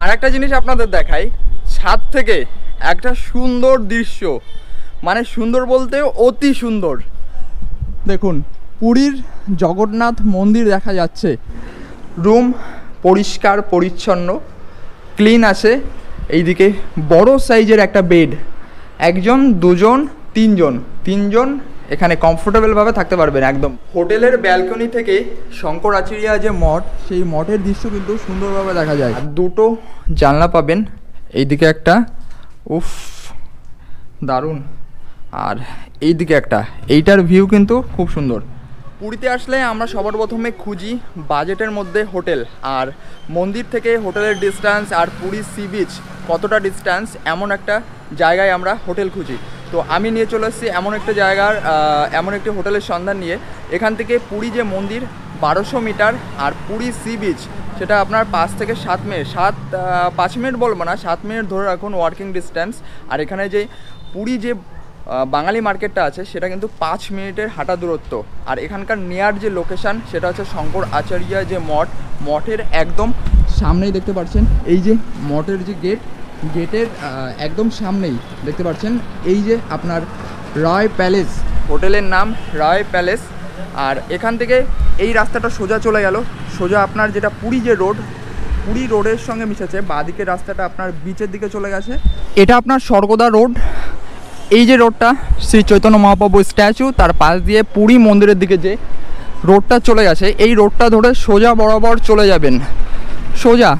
আর একটা জিনিস আপনাদের দেখাই, ছাদ থেকে একটা সুন্দর দৃশ্য, মানে সুন্দর বলতে অতি সুন্দর। দেখুন পুরীর জগন্নাথ মন্দির দেখা যাচ্ছে। রুম পরিষ্কার পরিচ্ছন্ন, ক্লিন আছে। এইদিকে বড় সাইজের একটা বেড, একজন দুজন তিনজন এখানে কমফোর্টেবলভাবে থাকতে পারবেন একদম। হোটেলের ব্যালকনি থেকে শঙ্করাচার্য যে মঠ, সেই মঠের দৃশ্য কিন্তু সুন্দরভাবে দেখা যায়। আর দুটো জানলা পাবেন, এইদিকে একটা, উফ দারুণ, আর এইদিকে একটা, এইটার ভিউ কিন্তু খুব সুন্দর। পুরীতে আসলে আমরা সবার প্রথমে খুঁজি বাজেটের মধ্যে হোটেল, আর মন্দির থেকে হোটেলের ডিস্ট্যান্স আর পুরী সি বিচ কতটা ডিস্ট্যান্স, এমন একটা জায়গায় আমরা হোটেল খুঁজি। তো আমি নিয়ে চলে এসেছি এমন একটা জায়গার, এমন একটি হোটেলের সন্ধান নিয়ে। এখান থেকে পুরী যে মন্দির 1200 মিটার, আর পুরী সি বিচ সেটা আপনার 5 থেকে 7 মিনিট, 5 মিনিট বলবো না, 7 মিনিট ধরে রাখুন ওয়ার্কিং ডিস্ট্যান্স। আর এখানে যে পুরী যে বাঙালি মার্কেটটা আছে সেটা কিন্তু 5 মিনিটের হাঁটা দূরত্ব। আর এখানকার নিয়ার যে লোকেশান সেটা হচ্ছে শঙ্করাচার্য যে মঠ, মঠের একদম সামনেই দেখতে পাচ্ছেন এই যে মঠের যে গেটের একদম সামনেই দেখতে পাচ্ছেন এই যে আপনার রয় প্যালেস, হোটেলের নাম রয় প্যালেস। আর এখান থেকে এই রাস্তাটা সোজা চলে গেল, সোজা আপনার যেটা পুরী যে রোড, পুরী রোডের সঙ্গে মিশেছে, বাঁদিকের রাস্তাটা আপনার বিচের দিকে চলে গেছে। এটা আপনার স্বর্গদ্বার রোড। এই যে রোডটা শ্রী চৈতন্য মহাপ্রভু স্ট্যাচু, তার পাশ দিয়ে পুরী মন্দিরের দিকে যে রোডটা চলে গেছে, এই রোডটা ধরে সোজা বরাবর চলে যাবেন। সোজা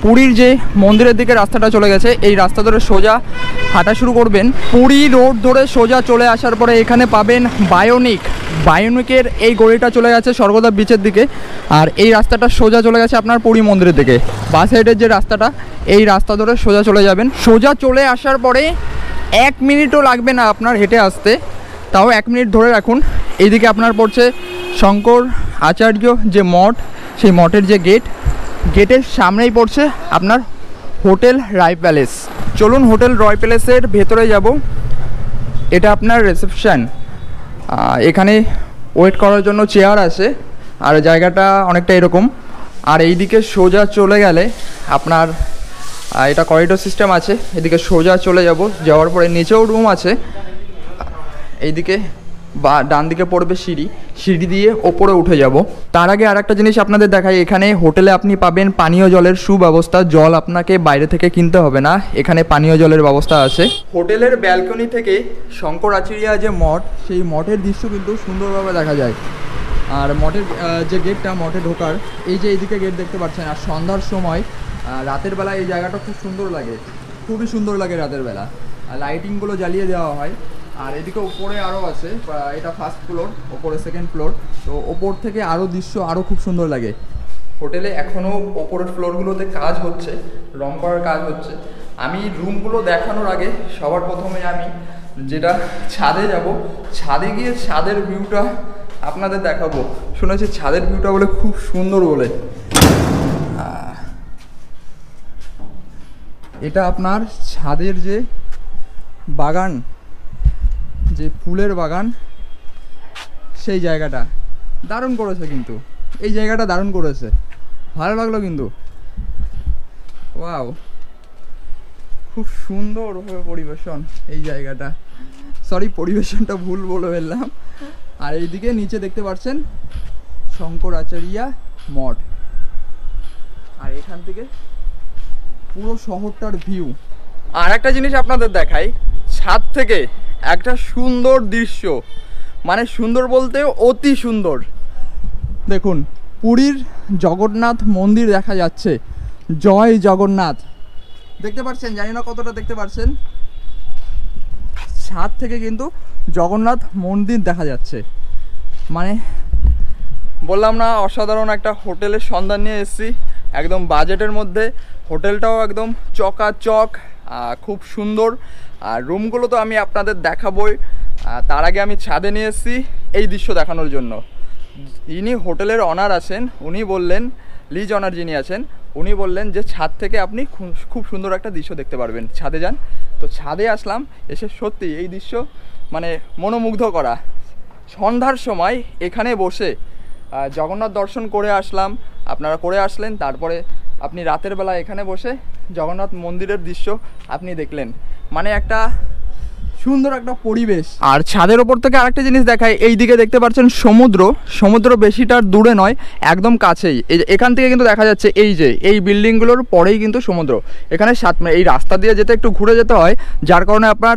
পুরীর যে মন্দিরের দিকে রাস্তাটা চলে গেছে, এই রাস্তা ধরে সোজা হাঁটা শুরু করবেন। পুরী রোড ধরে সোজা চলে আসার পরে এখানে পাবেন বায়োনিকের এই গলিটা চলে গেছে স্বর্গদ্বার বিচের দিকে। আর এই রাস্তাটা সোজা চলে গেছে আপনার পুরী মন্দিরের দিকে। বাস সাইডের যে রাস্তাটা, এই রাস্তা ধরে সোজা চলে যাবেন। সোজা চলে আসার পরে 1 মিনিটও লাগবে না আপনার হেঁটে আসতে, তাও 1 মিনিট ধরে রাখুন। এইদিকে আপনার পড়ছে শঙ্কর আচার্য যে মঠ, সেই মঠের যে গেটের সামনেই পড়ছে আপনার হোটেল রয় প্যালেস। চলুন হোটেল রয় প্যালেসের ভেতরে যাব। এটা আপনার রিসেপশন, এখানে ওয়েট করার জন্য চেয়ার আছে, আর জায়গাটা অনেকটা এরকম। আর এইদিকে সোজা চলে গেলে আপনার এটা করিডোর সিস্টেম আছে, এদিকে সোজা চলে যাব। যাওয়ার পরে নিচেও রুম আছে, এইদিকে বা ডান দিকে পড়বে সিঁড়ি দিয়ে ওপরে উঠে যাব। তার আগে আর একটা জিনিস আপনাদের দেখাই, এখানে হোটেলে আপনি পাবেন পানীয় জলের সুব্যবস্থা। জল আপনাকে বাইরে থেকে কিনতে হবে না, এখানে পানীয় জলের ব্যবস্থা আছে। হোটেলের ব্যালকনি থেকে শঙ্করাচার্য যে মঠ, সেই মঠের দৃশ্য কিন্তু সুন্দরভাবে দেখা যায়। আর মঠের যে গেটটা, মঠে ঢোকার এই যে এইদিকে গেট দেখতে পাচ্ছেন। আর সন্ধ্যার সময় রাতের বেলা এই জায়গাটা খুব সুন্দর লাগে, খুবই সুন্দর লাগে রাতের বেলা, আর লাইটিংগুলো জ্বালিয়ে দেওয়া হয়। আর এদিকে উপরে আরও আছে, এটা ফার্স্ট ফ্লোর, ওপরে সেকেন্ড ফ্লোর, তো ওপর থেকে আরও দৃশ্য আরও খুব সুন্দর লাগে। হোটেলে এখনও ওপরের ফ্লোরগুলোতে কাজ হচ্ছে, রং করার কাজ হচ্ছে। আমি রুমগুলো দেখানোর আগে সবার প্রথমে আমি যেটা ছাদে যাব, ছাদে গিয়ে ছাদের ভিউটা আপনাদের দেখাবো। শুনেছি ছাদের ভিউটা বলে খুব সুন্দর বলে। এটা আপনার ছাদের যে বাগান, যে ফুলের বাগান, সেই জায়গাটা দারুণ করেছে, কিন্তু এই জায়গাটা দারুণ করেছে, ভালো লাগলো কিন্তু। ওয়াও, খুব সুন্দরভাবে পরিবেশন এই জায়গাটা, পরিবেশনটা ভুল বলে ফেললাম। আর এইদিকে নিচে দেখতে পাচ্ছেন শঙ্করাচার্য মঠ, আর এখান থেকে পুরো শহরটার ভিউ। আর একটা জিনিস আপনাদের দেখাই, ছাদ থেকে একটা সুন্দর দৃশ্য, মানে সুন্দর বলতে অতি সুন্দর। দেখুন পুরীর জগন্নাথ মন্দির দেখা যাচ্ছে, জয় জগন্নাথ দেখতে পাচ্ছেন, জানি না কতটা দেখতে পাচ্ছেন। ছাদ থেকে কিন্তু জগন্নাথ মন্দির দেখা যাচ্ছে, মানে বললাম না অসাধারণ একটা হোটেলের সন্ধান নিয়ে এসেছি, একদম বাজেটের মধ্যে। হোটেলটাও একদম চকাচক, খুব সুন্দর। আর রুমগুলো তো আমি আপনাদের দেখাবই, তার আগে আমি ছাদে নিয়ে এসেছি এই দৃশ্য দেখানোর জন্য। যিনি হোটেলের অনার আছেন, উনি বললেন, লিজ অনার যিনি আছেন, উনি বললেন যে ছাদ থেকে আপনি খুব সুন্দর একটা দৃশ্য দেখতে পারবেন, ছাদে যান। তো ছাদে আসলাম, এসে সত্যি এই দৃশ্য মানে মনোমুগ্ধ করা। সন্ধ্যার সময় এখানে বসে জগন্নাথ দর্শন করে আসলাম, আপনারা করে আসলেন। তারপরে আপনি রাতের বেলা এখানে বসে জগন্নাথ মন্দিরের দৃশ্য আপনি দেখলেন, মানে একটা সুন্দর একটা পরিবেশ। আর ছাদের ওপর থেকে আরেকটা জিনিস দেখায়, এই দিকে দেখতে পাচ্ছেন সমুদ্র, সমুদ্র বেশিটার দূরে নয়, একদম কাছেই। এই এখান থেকে কিন্তু দেখা যাচ্ছে এই যে এই বিল্ডিংগুলোর পরেই কিন্তু সমুদ্র। এখানে 7 মিনিট এই রাস্তা দিয়ে যেতে একটু ঘুরে যেতে হয়, যার কারণে আপনার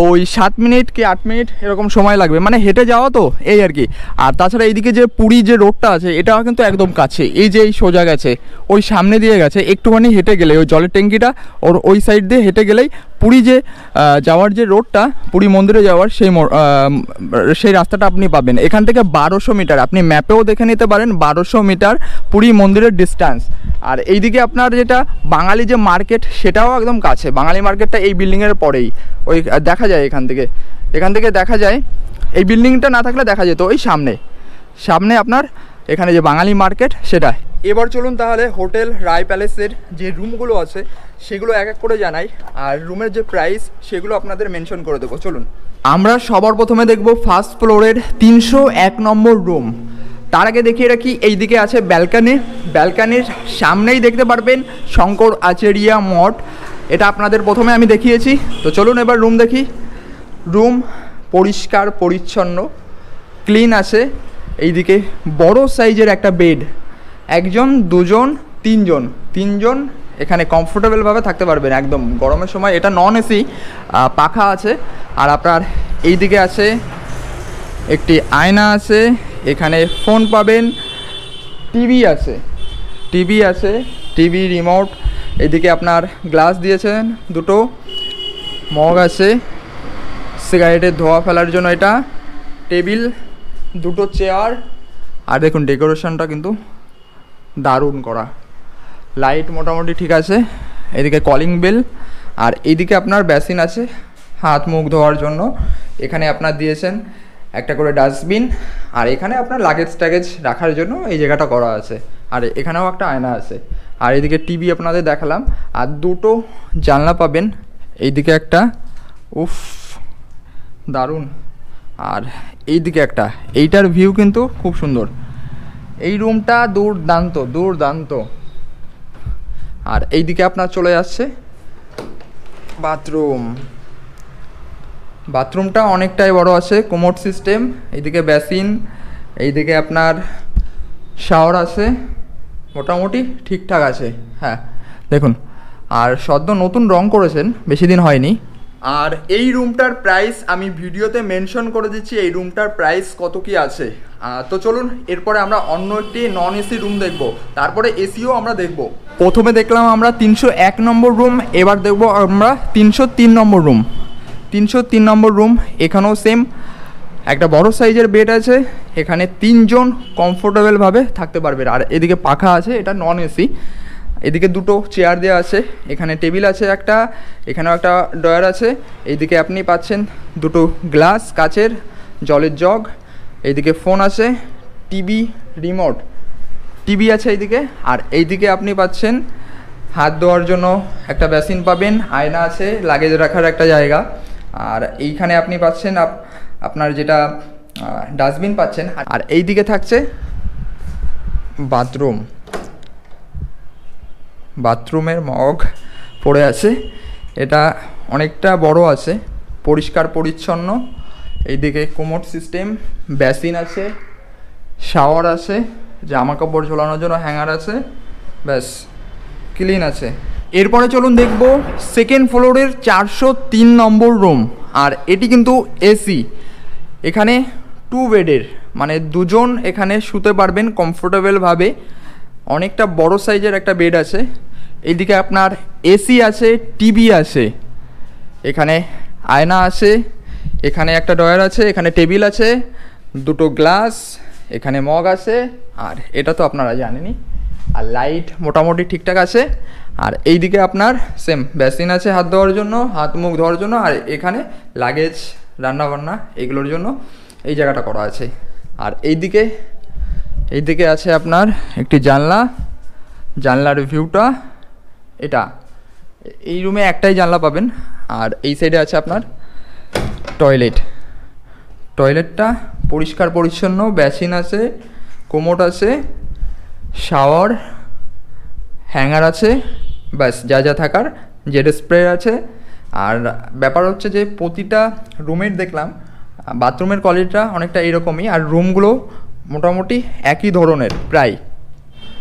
ওই 7 মিনিট কি 8 মিনিট এরকম সময় লাগবে, মানে হেঁটে যাওয়া তো এই আর কি। আর তাছাড়া এইদিকে যে পুরী যে রোডটা আছে এটাও কিন্তু একদম কাছে, এই যে এই সোজা গেছে ওই সামনে দিয়ে গেছে, একটুখানি হেঁটে গেলে ওই জলের ট্যাঙ্কিটা ওর ওই সাইড দিয়ে হেঁটে গেলেই পুরী যে যাওয়ার যে রোডটা, পুরী মন্দিরে যাওয়ার সেই রাস্তাটা আপনি পাবেন। এখান থেকে 1200 মিটার, আপনি ম্যাপেও দেখে নিতে পারেন, 1200 মিটার পুরী মন্দিরের ডিস্ট্যান্স। আর এইদিকে আপনার যেটা বাঙালি যে মার্কেট সেটাও একদম কাছে, বাঙালি মার্কেটটা এই বিল্ডিংয়ের পরেই, ওই দেখা যায় এখান থেকে দেখা যায়। এই বিল্ডিংটা না থাকলে দেখা যেত ওই সামনে আপনার এখানে যে বাঙালি মার্কেট সেটা। এবার চলুন তাহলে হোটেল রায় প্যালেসের যে রুমগুলো আছে সেগুলো এক এক করে জানাই, আর রুমের যে প্রাইস সেগুলো আপনাদের মেনশন করে দেবো। চলুন, আমরা সবার প্রথমে দেখব ফার্স্ট ফ্লোরের 301 নম্বর রুম। তার আগে দেখিয়ে রাখি এইদিকে আছে ব্যালকানির সামনেই দেখতে পারবেন শঙ্কর আচার্য মঠ, এটা আপনাদের প্রথমে আমি দেখিয়েছি। তো চলুন এবার রুম দেখি। রুম পরিষ্কার পরিচ্ছন্ন, ক্লিন আছে। এইদিকে বড় সাইজের একটা বেড, 1 জন 2 জন 3 জন এখানে কমফোর্টেবলভাবে থাকতে পারবেন একদম গরমের সময়। এটা নন এসি, পাখা আছে। আর আপনার এইদিকে আছে একটি আয়না আছে, এখানে ফোন পাবেন, টিভি আছে, টিভি রিমোট। এইদিকে আপনার গ্লাস দিয়েছেন, 2টো মগ আছে সিগারেটের ধোয়া ফেলার জন্য, এটা টেবিল, 2টো চেয়ার। আর দেখুন ডেকোরেশনটা কিন্তু দারুণ করা, লাইট মোটামুটি ঠিক আছে। এদিকে কলিং বেল, আর এইদিকে আপনার বেসিন আছে হাত মুখ ধোয়ার জন্য। এখানে আপনার দিয়েছেন একটা করে ডাস্টবিন, আর এখানে আপনার লাগেজ রাখার জন্য এই জায়গাটা করা আছে। আর এখানেও একটা আয়না আছে। আর এদিকে টিভি আপনাদের দেখালাম, আর 2টো জানলা পাবেন, এইদিকে একটা, উফ দারুণ। আর এইদিকে একটা, এইটার ভিউ কিন্তু খুব সুন্দর। এই রুমটা দুর্দান্ত। আর এইদিকে আপনার চলে আসছে বাথরুমটা অনেকটাই বড় আছে, কোমোড সিস্টেম। এইদিকে বেসিন, এইদিকে আপনার শাওয়ার আছে, মোটামুটি ঠিকঠাক আছে। হ্যাঁ দেখুন, আর সদ্য নতুন রং করেছেন, বেশি দিন হয়নি। আর এই রুমটার প্রাইস আমি ভিডিওতে মেনশন করে দিচ্ছি, এই রুমটার প্রাইস কত কি আছে। তো চলুন এরপরে আমরা অন্য একটি নন এসি রুম দেখব, তারপরে এসিও আমরা দেখব। প্রথমে দেখলাম আমরা 301 নম্বর রুম, এবার দেখব আমরা 303 নম্বর রুম। 303 নম্বর রুম, এখানেও সেম একটা বড় সাইজের বেড আছে, এখানে 3 জন কমফোর্টেবলভাবে থাকতে পারবেন। আর এদিকে পাখা আছে, এটা নন এসি। এদিকে 2টো চেয়ার দেওয়া আছে, এখানে টেবিল আছে একটা, এখানেও একটা ডয়ার আছে। এইদিকে আপনি পাচ্ছেন 2টো গ্লাস কাচের, জলের জগ। এইদিকে ফোন আছে, টিভি রিমোট, টিভি আছে এইদিকে। আর এইদিকে আপনি পাচ্ছেন হাত ধোয়ার জন্য একটা বেসিন পাবেন, আয়না আছে, লাগেজ রাখার একটা জায়গা। আর এইখানে আপনি পাচ্ছেন আপনার যেটা ডাস্টবিন পাচ্ছেন। আর এইদিকে থাকছে বাথরুমের মগ পড়ে আছে, এটা অনেকটা বড় আছে, পরিষ্কার পরিচ্ছন্ন। এইদিকে কোমোড সিস্টেম, বেসিন আছে, শাওয়ার আছে, জামা কাপড় ঝোলানোর জন্য হ্যাঙ্গার আছে, ব্যাস ক্লিন আছে। এরপরে চলুন দেখব সেকেন্ড ফ্লোরের 403 নম্বর রুম। আর এটি কিন্তু এসি, এখানে 2 বেডের, মানে 2 জন এখানে শুতে পারবেন কমফোর্টেবলভাবে। অনেকটা বড় সাইজের একটা বেড আছে। এইদিকে আপনার এসি আছে, টিভি আছে, এখানে আয়না আছে, এখানে একটা ডয়ার আছে, এখানে টেবিল আছে, 2টো গ্লাস, এখানে মগ আছে। আর এটা তো আপনারা জানেনই। আর লাইট মোটামুটি ঠিকঠাক আছে। আর এইদিকে আপনার সেম বেসিন আছে হাত ধোয়ার জন্য, হাত মুখ ধোয়ার জন্য। আর এখানে লাগেজ, রান্নাবান্না এগুলোর জন্য এই জায়গাটা করা আছে। আর এইদিকে আছে আপনার একটি জানলার ভিউটা এটা। এই রুমে একটাই জানলা পাবেন। আর এই সাইডে আছে আপনার টয়লেটটা পরিষ্কার পরিচ্ছন্ন, বেসিন আছে, কোমোড আছে, শাওয়ার, হ্যাঙ্গার আছে, ব্যাস যা যা থাকার, জেড স্প্রে আছে। আর ব্যাপার হচ্ছে যে প্রতিটা রুমের দেখলাম বাথরুমের কোয়ালিটিটা অনেকটা এরকমই, আর রুমগুলো মোটামুটি একই ধরনের প্রায়।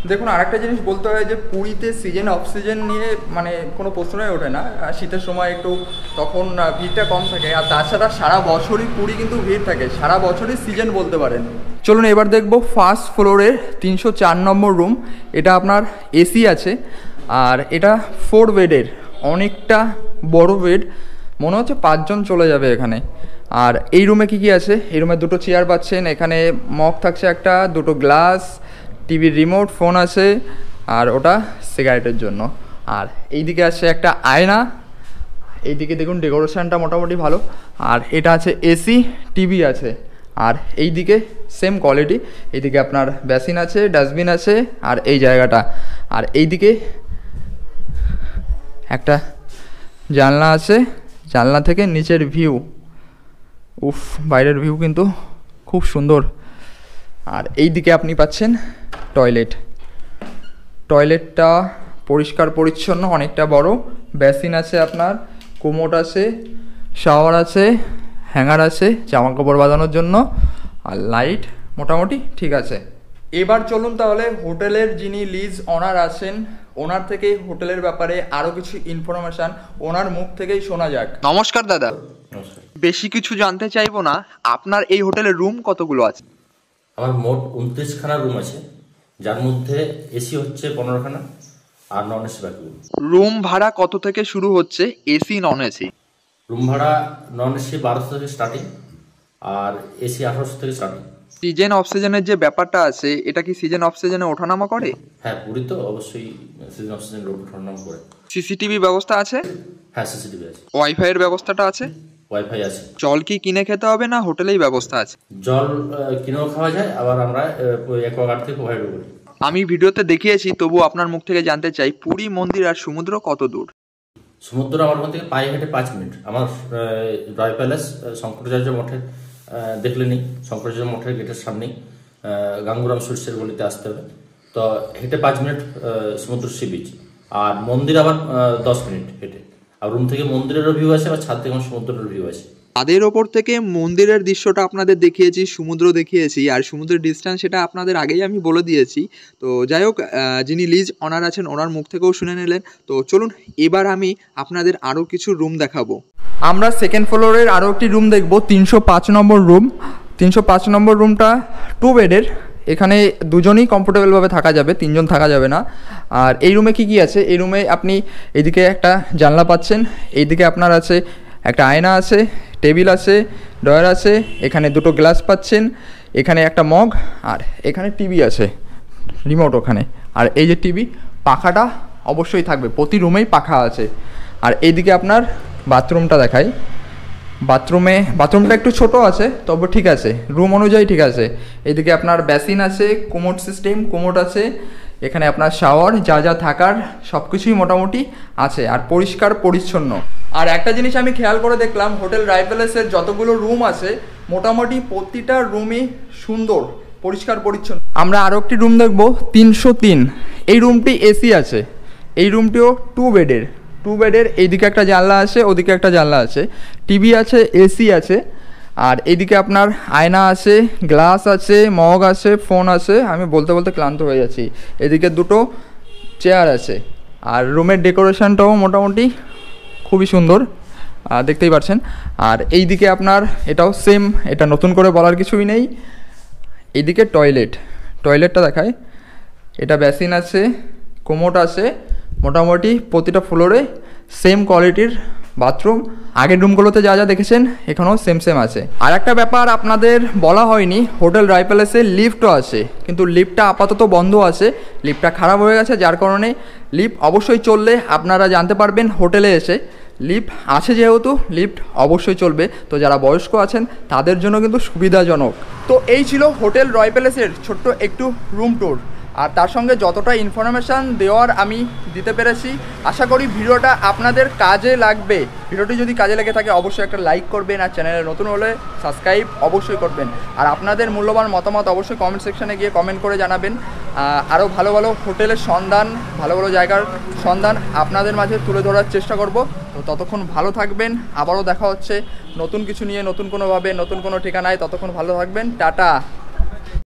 দেখুন আরেকটা জিনিস বলতে হয় যে পুরীতে সিজন অফ সিজন নিয়ে মানে কোনো প্রশ্নই ওঠে না। শীতের সময় একটু তখন ভিড়টা কম থাকে, আর তাছাড়া সারা বছরই পুরী কিন্তু ভিড় থাকে, সারা বছরই সিজন বলতে পারেন। চলুন এবার দেখবো ফার্স্ট ফ্লোরের 304 নম্বর রুম। এটা আপনার এসি আছে, আর এটা 4 বেডের, অনেকটা বড় বেড, মনে হচ্ছে 5 জন চলে যাবে এখানে। আর এই রুমে কী কী আছে, এই রুমে 2টো চেয়ার পাচ্ছেন, এখানে মগ থাকছে একটা, 2টো গ্লাস, টিভির রিমোট, ফোন আছে, আর ওটা সিগারেটের জন্য। আর এইদিকে আছে একটা আয়না, এইদিকে দেখুন ডেকোরেশনটা মোটামুটি ভালো। আর এটা আছে এসি, টিভি আছে। আর এইদিকে সেম কোয়ালিটি, এইদিকে আপনার বেসিন আছে, ডাস্টবিন আছে, আর এই জায়গাটা। আর এইদিকে একটা জানলা আছে, জানলা থেকে নিচের ভিউ, উফ বাইরের ভিউ কিন্তু খুব সুন্দর। আর এই দিকে আপনি পাচ্ছেন টয়লেট, টয়লেটটা পরিষ্কার পরিচ্ছন্ন, অনেকটা বড়, বেসিন আছে আপনার, কোমোড আছে, শাওয়ার আছে, হ্যাঙ্গার আছে জামা কাপড় বাঁধানোর জন্য, আর লাইট মোটামুটি ঠিক আছে। এবার চলুন তাহলে হোটেলের যিনি লিজ ওনার আছেন, ওনার থেকে হোটেলের ব্যাপারে আরও কিছু ইনফরমেশান ওনার মুখ থেকেই শোনা যাক। নমস্কার দাদা। বেশি কিছু জানতে চাইবো না, আপনার এই হোটেলের রুম কতগুলো আছে? আমার মোট 29খানা রুম আছে, যার মধ্যে এসি হচ্ছে 15খানা আর নন এসি বাকি। রুম ভাড়া কত থেকে শুরু হচ্ছে, এসি নন এসি? রুম ভাড়া নন এসি 1200 থেকে স্টার্টিং, আর এসি 1800 থেকে স্টার্টিং। সিজন অফ সিজনের যে ব্যাপারটা আছে, এটা কি সিজন অফ সিজনে ওঠানামা করে? হ্যাঁ, পুরী তো অবশ্যই সিজন অফ সিজন ওঠানামা করে। সিসিটিভি ব্যবস্থা আছে? হ্যাঁ, সিসিটিভি আছে। ওয়াইফাই এর ব্যবস্থাটা আছে? ওয়াইফাই আছে। জল কি কিনে খেতে হবে না হোটেলেই ব্যবস্থা আছে? জল কিনেও খাওয়া যায়, আবার আমরা অ্যাকোয়াগার্ড থেকে প্রোভাইড করি। আমি ভিডিওতে দেখিয়েছি, তবু আপনার মুখ থেকে জানতে চাই পুরী মন্দির আর সমুদ্র কত দূর? সমুদ্র আমার মধ্যে থেকে পায়ে হেঁটে 5 মিনিট। আমার রয়্যাল প্যালেস শঙ্করাচার্য মঠের দেখলেনি, শঙ্করাচার্য মঠের গেটের সামনেই গাঙ্গুরাম সুইটসের গলিতে আসতে হবে, তো হেঁটে 5 মিনিট সমুদ্র সি বিচ। আর মন্দির আবার 10 মিনিট হেঁটে। আর রুম থেকে মন্দিরেরও ভিউ আছে, আর ছাদ থেকে সমুদ্রের ভিউ আছে। ছাদের ওপর থেকে মন্দিরের দৃশ্যটা আপনাদের দেখিয়েছি, সমুদ্র দেখিয়েছি, আর সমুদ্রের ডিস্টেন্স সেটা আপনাদের আগেই আমি বলে দিয়েছি। তো যাই হোক, যিনি লিজ অনার আছেন ওনার মুখ থেকেও শুনে নিলেন। তো চলুন এবার আমি আপনাদের আরও কিছু রুম দেখাবো। আমরা সেকেন্ড ফ্লোরের আরও একটি রুম দেখব, 305 নম্বর রুম। 305 নম্বর রুমটা 2 বেডের, এখানে দুজনেই কমফোর্টেবলভাবে থাকা যাবে, 3 জন থাকা যাবে না। আর এই রুমে কি কি আছে, এই রুমে আপনি এইদিকে একটা জানলা পাচ্ছেন, এইদিকে আপনার আছে একটা আয়না আছে, টেবিল আছে, ড্রয়ার আছে, এখানে 2টো গ্লাস পাচ্ছেন, এখানে একটা মগ, আর এখানে টিভি আছে, রিমোট ওখানে। আর এই যে টিভি, পাখাটা অবশ্যই থাকবে, প্রতি রুমেই পাখা আছে। আর এইদিকে আপনার বাথরুমটা দেখাই, বাথরুমটা একটু ছোট আছে, তবে ঠিক আছে, রুম অনুযায়ী ঠিক আছে। এইদিকে আপনার বেসিন আছে, কোমোড সিস্টেম, কোমোড আছে, এখানে আপনার শাওয়ার, যা যা থাকার সব কিছুই মোটামুটি আছে, আর পরিষ্কার পরিচ্ছন্ন। আর একটা জিনিস আমি খেয়াল করে দেখলাম, হোটেল রয়্যাল প্যালেসের যতগুলো রুম আছে মোটামুটি প্রতিটা রুমই সুন্দর, পরিষ্কার পরিচ্ছন্ন। আমরা আরও একটি রুম দেখব, 303। এই রুমটি এসি আছে, এই রুমটিও 2 বেডের, এইদিকে একটা জানলা আছে, ওদিকে একটা জানলা আছে, টিভি আছে, এসি আছে, আর এইদিকে আপনার আয়না আছে, গ্লাস আছে, মগ আছে, ফোন আছে, আমি বলতে বলতে ক্লান্ত হয়ে যাচ্ছি। এদিকে 2টো চেয়ার আছে। আর রুমের ডেকোরেশনটাও মোটামুটি খুবই সুন্দর, দেখতেই পাচ্ছেন। আর এইদিকে আপনার এটাও সেম, এটা নতুন করে বলার কিছুই নেই। এইদিকে টয়লেটটা দেখায়, এটা বেসিন আছে, কোমোড আছে, মোটামুটি প্রতিটা ফ্লোরে সেম কোয়ালিটির বাথরুম। আগের রুমগুলোতে যা যা দেখেছেন এখানেও সেম আছে। আর একটা ব্যাপার আপনাদের বলা হয়নি, হোটেল রয়্যাল প্যালেসে লিফটও আছে, কিন্তু লিফটটা আপাতত বন্ধ আছে, লিফটটা খারাপ হয়ে গেছে, যার কারণে লিফট অবশ্যই চললে আপনারা জানতে পারবেন হোটেলে এসে। লিফট আছে যেহেতু লিফট অবশ্যই চলবে, তো যারা বয়স্ক আছেন তাদের জন্য কিন্তু সুবিধাজনক। তো এই ছিল হোটেল রয়্যাল প্যালেসের ছোট্ট একটু রুম ট্যুর। আর তার সঙ্গে যতটা ইনফরমেশান দেওয়ার আমি দিতে পেরেছি, আশা করি ভিডিওটা আপনাদের কাজে লাগবে। ভিডিওটি যদি কাজে লেগে থাকে অবশ্যই একটা লাইক করবেন, আর চ্যানেলে নতুন হলে সাবস্ক্রাইব অবশ্যই করবেন। আর আপনাদের মূল্যবান মতামত অবশ্যই কমেন্ট সেকশানে গিয়ে কমেন্ট করে জানাবেন। আরও ভালো ভালো হোটেলের সন্ধান, ভালো ভালো জায়গার সন্ধান আপনাদের মাঝে তুলে ধরার চেষ্টা করব। তো ততক্ষণ ভালো থাকবেন, আবারও দেখা হচ্ছে নতুন কিছু নিয়ে, নতুন কোনোভাবে, নতুন কোনো ঠিকানায়। ততক্ষণ ভালো থাকবেন, টাটা।